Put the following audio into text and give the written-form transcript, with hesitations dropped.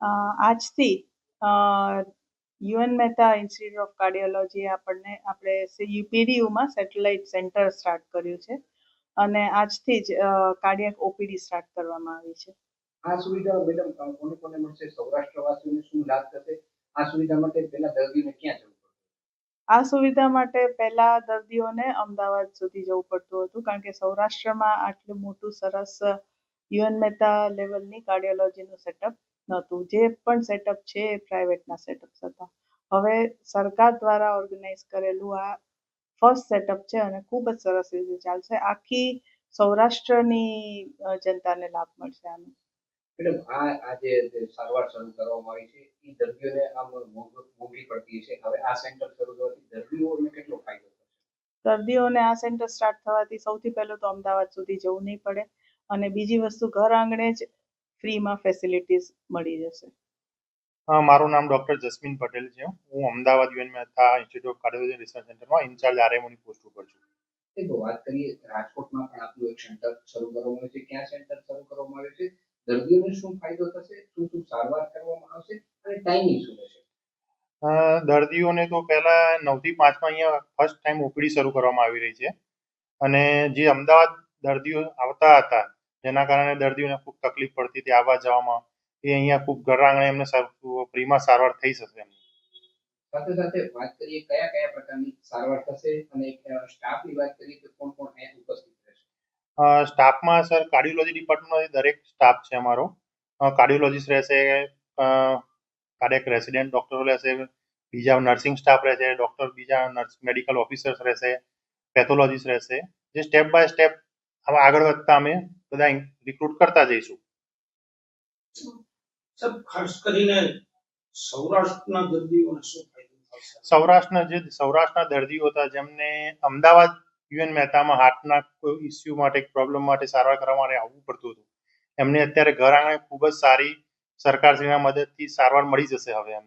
આજથી UN Mehta institute of કાર્ડિયોલોજીએ આપણે પીડીયુમાં satellite centre start કર્યું છે અને આજથી જ કાર્ડિયાક ઓપીડી સ્ટાર્ટ કરવામાં આવી છે. આ સુવિધા મેડમ કોને કોને મળશે? સૌરાષ્ટ્રવાસીઓને શું લાભ થશે? આ સુવિધા માટે પહેલા દર્દીને ક્યાં જવું પડશે? આ સુવિધા માટે પહેલા દર્દીઓને અમદાવાદ સુધી જવું પડતું હતું, કારણ કે સૌરાષ્ટ્રમાં આટલું મોટું સરસ યુએન મહેતા લેવલની કાર્ડિયોલોજીનું સેટઅપ નહોતું. જે પણ સેટઅપ છે એ પ્રાઇવેટના સેટઅપ્સ હતા. હવે સરકાર દ્વારા ઓર્ગેનાઇઝ કરેલું આ ફર્સ્ટ સેટઅપ છે અને ખૂબ જ સરસ રીતે ચાલશે. આખી સૌરાષ્ટ્રની જનતાને લાભ મળશે આનો. મેડમ આ જે સારવાર શરૂ કરવામાં આવી છે એ દર્દીઓને આમ મોંઘી પડતી છે. હવે આ સેન્ટર શરૂ થવાથી દર્દીઓને કેટલો ફાયદો થશે? દર્દીઓને આ સેન્ટર સ્ટાર્ટ થવાથી સૌથી પહેલું તો અમદાવાદ સુધી જવું નહીં પડે અને બીજી વસ્તુ ઘર આંગણે જ ફ્રીમાં ફેસિલિટીઝ મળી જશે. મારું નામ ડોક્ટર જસ્મીન પટેલ છે. હું Ahmedabad UN Mehta institute of cardiology research સેન્ટરમાં ઇન્ચાર્જ આરએમઓની પોસ્ટ ઉપર છું. તો વાત કરીએ, રાજકોટમાં પણ આપણું એક સેન્ટર શરૂ કરવામાં આવ્યું છે. ક્યાં સેન્ટર શરૂ કરવામાં આવ્યું છે? દર્દીઓને શું ફાયદો થશે? શું શું સારવાર કરવામાં આવશે અને ટાઈમિંગ શું રહેશે? દર્દીઓને તો પહેલા 9 થી 5માં અહીંયા ફર્સ્ટ ટાઈમ ઓપીડી શરૂ કરવામાં આવી રહી છે અને જે અમદાવાદ દર્દીઓ આવતા હતા જેના કારણે દર્દીઓને ખૂબ તકલીફ પડતી હતી આવવા જવામાં, એ અહીંયા ખૂબ ઘર આંગણે એમને ફ્રીમાં સારવાર થઈ શકશે એમની. સાથે સાથે વાત કરીએ કયા કયા પ્રકારની સારવાર થશે અને સ્ટાફની વાત કરીએ તો કોણ કોણ અહીંયા ઉપસ્થિત રહેશે? સ્ટાફમાં સર કાર્ડિયોલોજી ડિપાર્ટમેન્ટમાંથી દરેક સ્ટાફ છે અમારો. કાર્ડિયોલોજીસ્ટ રહેશે, કાર્ડિયાક રેસિડેન્ટ ડોક્ટરો રહેશે, બીજા નર્સિંગ સ્ટાફ રહેશે, ડોક્ટર બીજા નર્સ મેડિકલ ઓફિસર્સ રહેશે, પેથોલોજીસ્ટ રહેશે. જે સ્ટેપ બાય સ્ટેપ આગળ વધતા અમે બધા રિક્રુટ કરતા જઈશું. સર, ખાસ કરીને સૌરાષ્ટ્રના દર્દીઓને શું ફાયદો થશે? સૌરાષ્ટ્રના દર્દીઓ હતા જેમને અમદાવાદ યુએન મહેતામાં હાર્ટના કોઈ ઇસ્યુ માટે પ્રોબ્લેમ માટે સારવાર કરવા માટે આવવું પડતું હતું, એમને અત્યારે ઘર આંગણે ખૂબ જ સારી સરકારશ્રીના મદદથી સારવાર મળી જશે હવે એમને.